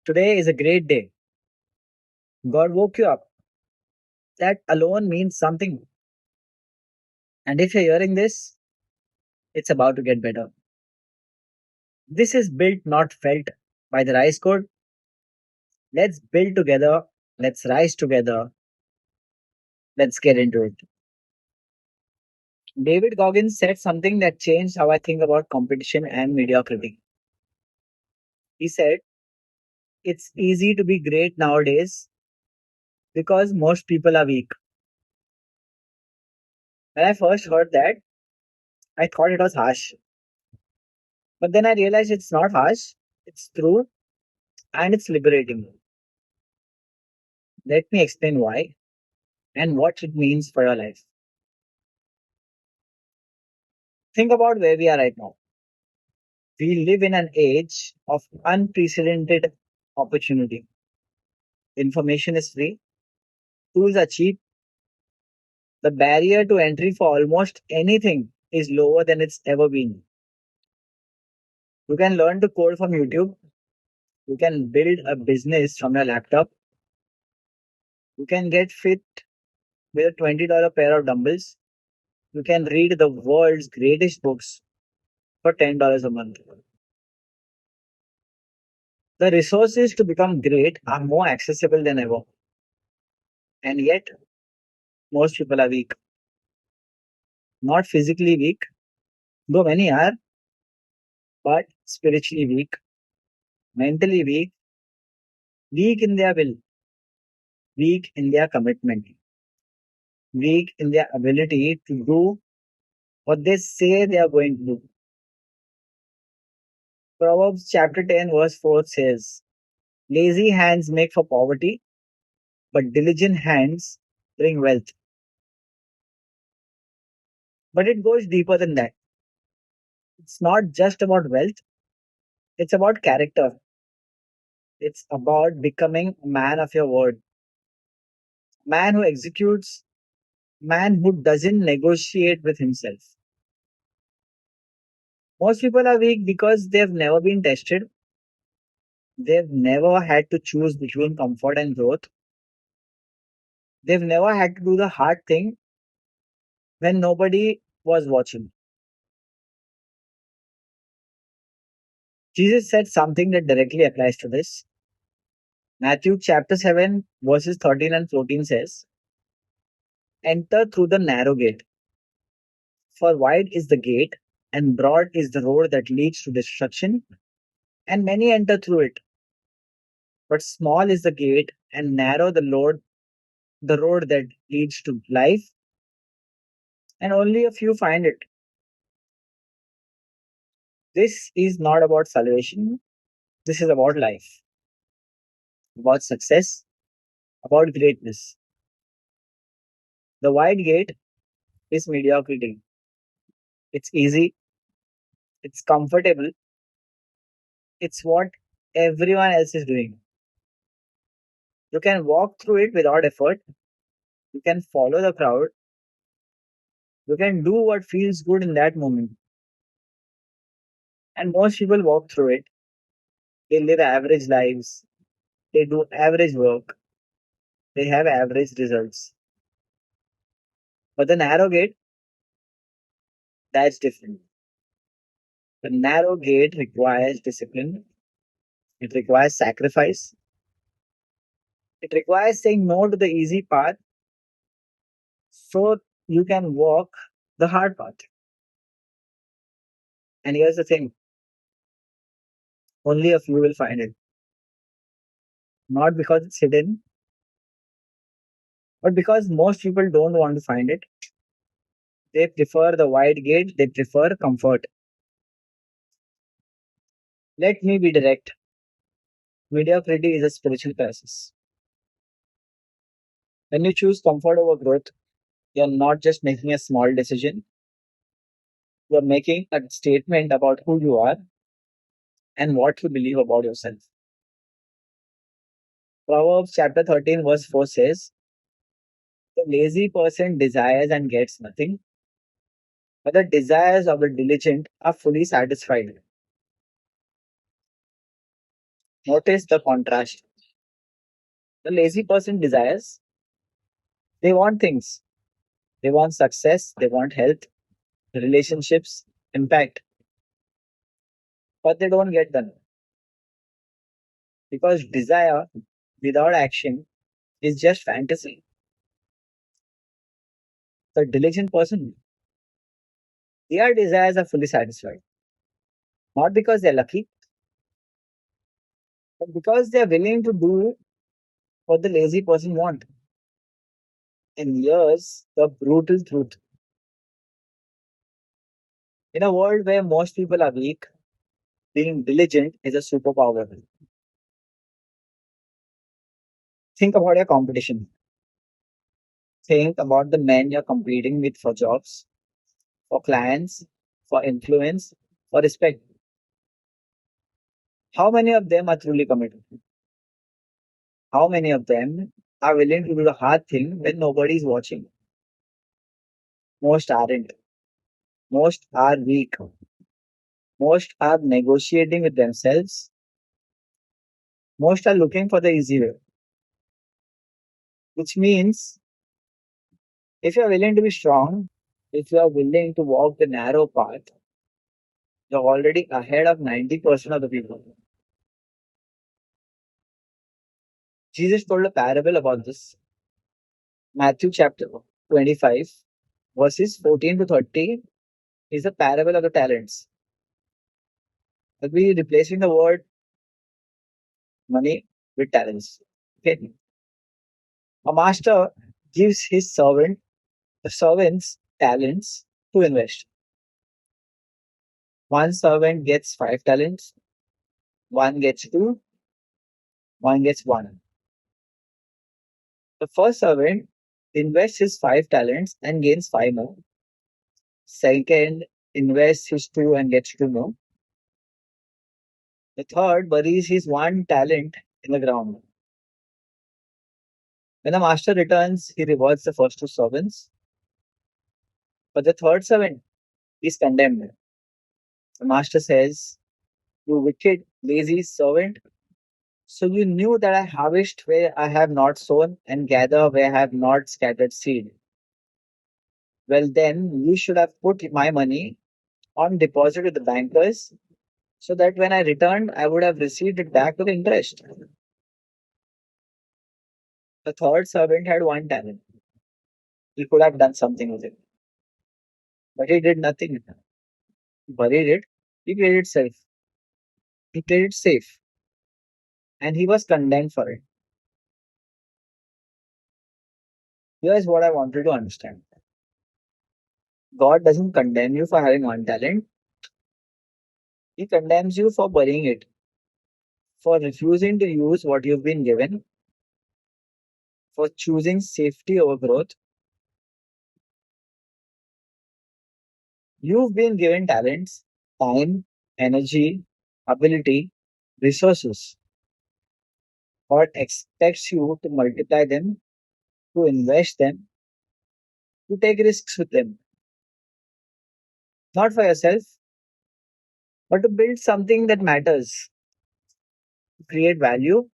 Today is a great day. God woke you up. That alone means something. And if you're hearing this, it's about to get better. This is built, not felt by the Rise Code. Let's build together. Let's rise together. Let's get into it. David Goggins said something that changed how I think about competition and mediocrity. He said, it's easy to be great nowadays because most people are weak. When I first heard that, I thought it was harsh. But then I realized it's not harsh, it's true, and it's liberating. Let me explain why and what it means for your life. Think about where we are right now. We live in an age of unprecedented opportunity. Information is free, tools are cheap, the barrier to entry for almost anything is lower than it's ever been. You can learn to code from YouTube, you can build a business from your laptop, you can get fit with a $20 pair of dumbbells, you can read the world's greatest books for $10 a month. The resources to become great are more accessible than ever. And yet, most people are weak. Not physically weak, though many are, but spiritually weak, mentally weak, weak in their will, weak in their commitment, weak in their ability to do what they say they are going to do. Proverbs chapter 10, verse 4 says, lazy hands make for poverty, but diligent hands bring wealth. But it goes deeper than that. It's not just about wealth, it's about character. It's about becoming a man of your word, man who executes, man who doesn't negotiate with himself. Most people are weak because they've never been tested. They've never had to choose between comfort and growth. They've never had to do the hard thing when nobody was watching. Jesus said something that directly applies to this. Matthew chapter 7, verses 13 and 14 says, enter through the narrow gate, for wide is the gate, and broad is the road that leads to destruction, and many enter through it. But small is the gate, and narrow the road that leads to life, and only a few find it. This is not about salvation. This is about life, about success, about greatness. The wide gate is mediocrity. It's easy, it's comfortable, it's what everyone else is doing. You can walk through it without effort, you can follow the crowd, you can do what feels good in that moment. And most people walk through it. They live average lives, they do average work, they have average results. But the narrow gate, that's different. The narrow gate requires discipline, it requires sacrifice, it requires saying no to the easy path so you can walk the hard path. And here's the thing, only a few will find it. Not because it's hidden, but because most people don't want to find it. They prefer the wide gate, they prefer comfort. Let me be direct. Mediocrity is a spiritual crisis. When you choose comfort over growth, you're not just making a small decision, you're making a statement about who you are and what you believe about yourself. Proverbs chapter 13, verse 4 says, the lazy person desires and gets nothing, but the desires of the diligent are fully satisfied. Notice the contrast. The lazy person desires, they want things. They want success, they want health, relationships, impact, but they don't get them because desire without action is just fantasy. The diligent person, their desires are fully satisfied, not because they're lucky, but because they're willing to do what the lazy person wants. And here's the brutal truth. In a world where most people are weak, being diligent is a superpower. Think about your competition. Think about the men you're competing with for jobs, for clients, for influence, for respect. How many of them are truly committed? How many of them are willing to do the hard thing when nobody is watching? Most aren't. Most are weak. Most are negotiating with themselves. Most are looking for the easy way. Which means if you're willing to be strong, if you are willing to walk the narrow path, you're already ahead of 90% of the people. Jesus told a parable about this. Matthew chapter 25, verses 14 to 30 is a parable of the talents. I'll be replacing the word money with talents. Okay. A master gives his the servants talents to invest. One servant gets 5 talents, one gets two, one gets one. The first servant invests his 5 talents and gains five more. Second invests his two and gets two more. The third buries his 1 talent in the ground. When the master returns, he rewards the first two servants, but the third servant is condemned. The master says, "You wicked, lazy servant, so you knew that I harvest where I have not sown and gather where I have not scattered seed. Well, then you should have put my money on deposit with the bankers so that when I returned, I would have received it back with interest." The third servant had 1 talent. He could have done something with it, but he did nothing. He buried it. He played it safe. He played it safe, and he was condemned for it. Here's what I wanted to understand. God doesn't condemn you for having 1 talent. He condemns you for burying it, for refusing to use what you've been given, for choosing safety over growth. You've been given talents, time, energy, ability, resources. God expects you to multiply them, to invest them, to take risks with them, not for yourself, but to build something that matters, to create value,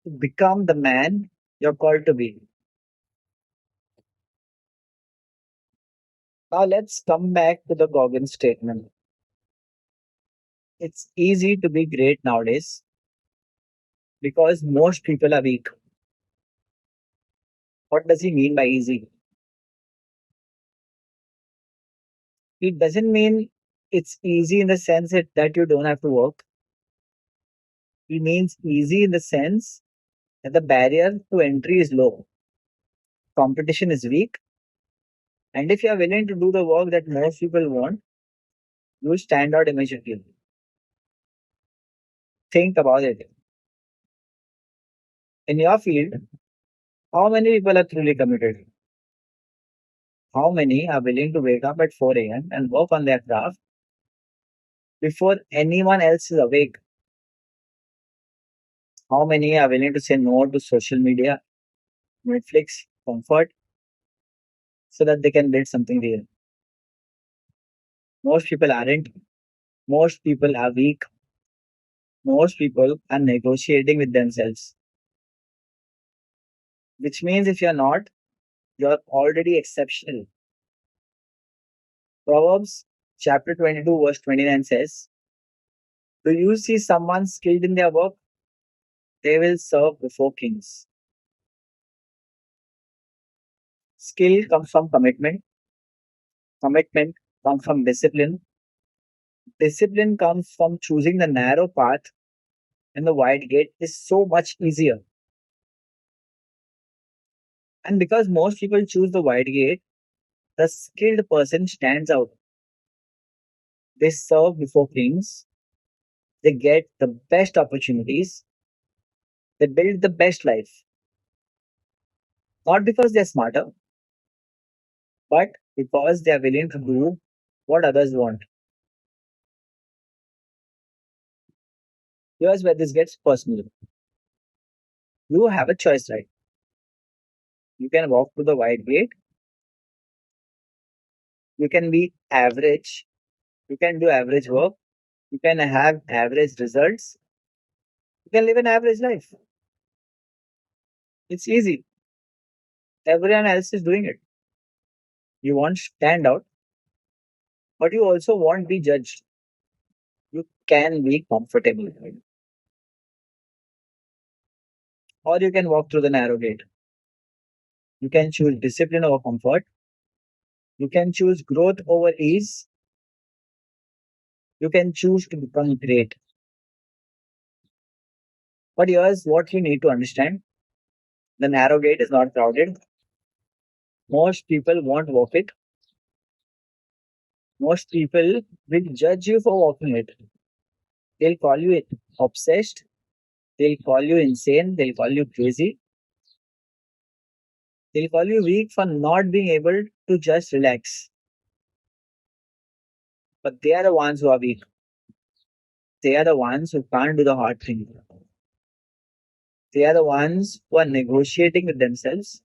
to become the man you're called to be. Now let's come back to the Goggins statement. It's easy to be great nowadays because most people are weak. What does he mean by easy? It doesn't mean it's easy in the sense that you don't have to work. It means easy in the sense that the barrier to entry is low, competition is weak, and if you are willing to do the work that most people want, you will stand out immediately. Think about it. In your field, how many people are truly committed? How many are willing to wake up at 4 a.m. and work on their craft before anyone else is awake? How many are willing to say no to social media, Netflix, comfort, so that they can build something real? Most people aren't. Most people are weak. Most people are negotiating with themselves, which means if you're not, you're already exceptional. Proverbs chapter 22, verse 29 says, do you see someone skilled in their work? They will serve before kings. Skill comes from commitment. Commitment comes from discipline. Discipline comes from choosing the narrow path, and the wide gate is so much easier. And because most people choose the wide gate, the skilled person stands out. They serve before kings, they get the best opportunities, they build the best life. Not because they're smarter, but because they are willing to do what others want. Here's where this gets personal. You have a choice, right? You can walk through the wide gate, you can be average, you can do average work, you can have average results, you can live an average life. It's easy. Everyone else is doing it. You won't stand out, but you also won't be judged. You can be comfortable. Or you can walk through the narrow gate. You can choose discipline over comfort. You can choose growth over ease. You can choose to become great. But here's what you need to understand. The narrow gate is not crowded. Most people won't walk it. Most people will judge you for walking it. They'll call you obsessed. They'll call you insane. They'll call you crazy. They'll call you weak for not being able to just relax. But they are the ones who are weak. They are the ones who can't do the hard thing. They are the ones who are negotiating with themselves.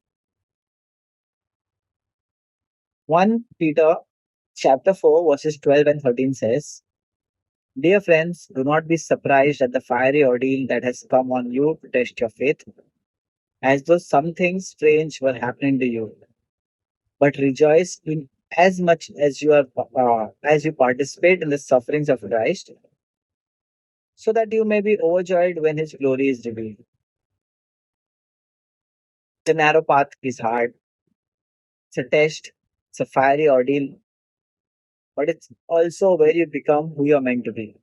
1 Peter chapter 4 verses 12 and 13 says, dear friends, do not be surprised at the fiery ordeal that has come on you to test your faith, as though something strange were happening to you. But rejoice in as much as you participate in the sufferings of Christ, so that you may be overjoyed when his glory is revealed. The narrow path is hard. It's a test. It's a fiery ordeal, but it's also where you become who you're meant to be.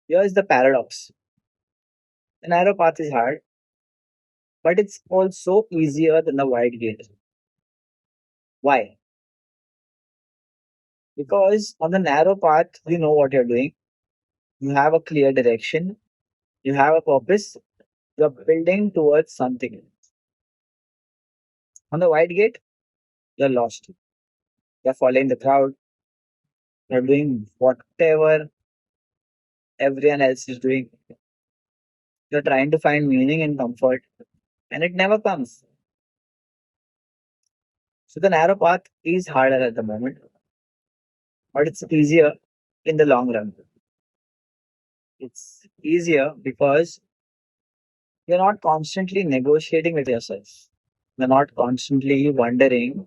Here's the paradox. The narrow path is hard, but it's also easier than the wide gate. Why? Because on the narrow path, you know what you're doing. You have a clear direction. You have a purpose. You're building towards something. On the wide gate, you're lost. You're following the crowd. You're doing whatever everyone else is doing. You're trying to find meaning and comfort, and it never comes. So the narrow path is harder at the moment, but it's easier in the long run. It's easier because you're not constantly negotiating with yourself. You're not constantly wondering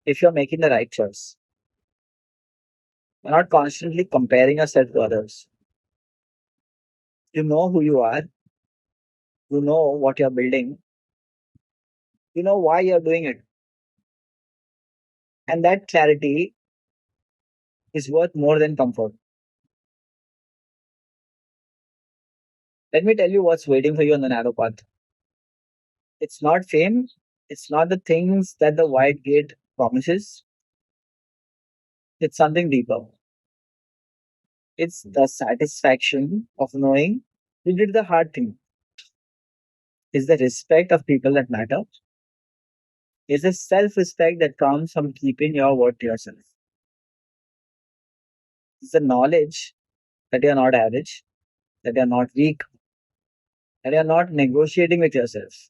if you're making the right choice. You're not constantly comparing yourself to others. You know who you are. You know what you're building. You know why you're doing it. And that clarity is worth more than comfort. Let me tell you what's waiting for you on the narrow path. It's not fame. It's not the things that the wide gate promises. It's something deeper. It's the satisfaction of knowing you did the hard thing. It's the respect of people that matter. It's the self respect that comes from keeping your word to yourself. It's the knowledge that you're not average, that you're not weak, that you're not negotiating with yourself.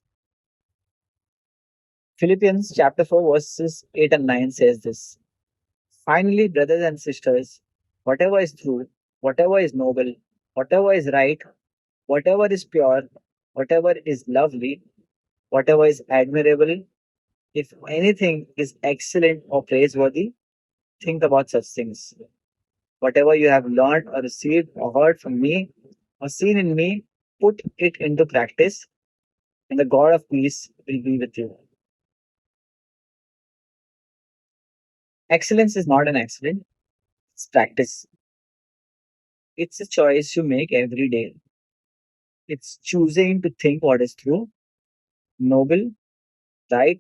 Philippians chapter 4, verses 8 and 9 says this. Finally, brothers and sisters, whatever is true, whatever is noble, whatever is right, whatever is pure, whatever is lovely, whatever is admirable, if anything is excellent or praiseworthy, think about such things. Whatever you have learned or received or heard from me or seen in me, put it into practice, and the God of peace will be with you. Excellence is not an accident, it's practice. It's a choice you make every day. It's choosing to think what is true, noble, right,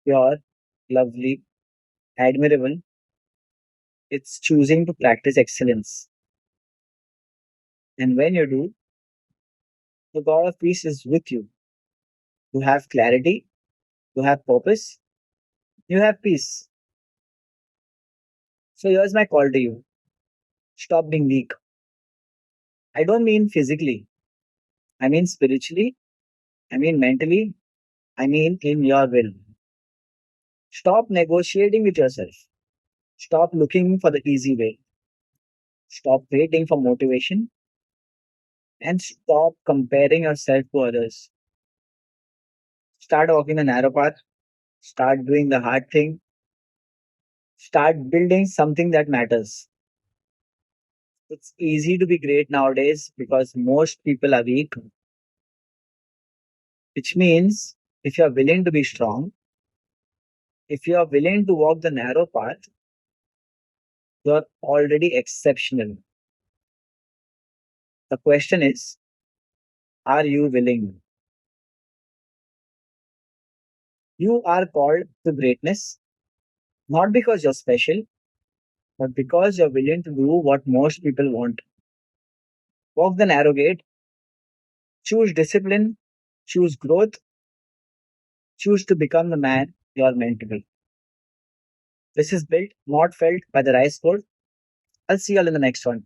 pure, lovely, admirable. It's choosing to practice excellence. And when you do, the God of peace is with you. You have clarity, you have purpose, you have peace. So here's my call to you. Stop being weak. I don't mean physically, I mean spiritually, I mean mentally, I mean in your will. Stop negotiating with yourself. Stop looking for the easy way. Stop waiting for motivation and stop comparing yourself to others. Start walking the narrow path. Start doing the hard thing. Start building something that matters. It's easy to be great nowadays because most people are weak, which means if you are willing to be strong, if you are willing to walk the narrow path, you are already exceptional. The question is, are you willing? You are called to greatness, not because you're special, but because you're willing to do what most people want. Walk the narrow gate, choose discipline, choose growth, choose to become the man you are meant to be. This is built, not felt by the rice code. I'll see you all in the next one.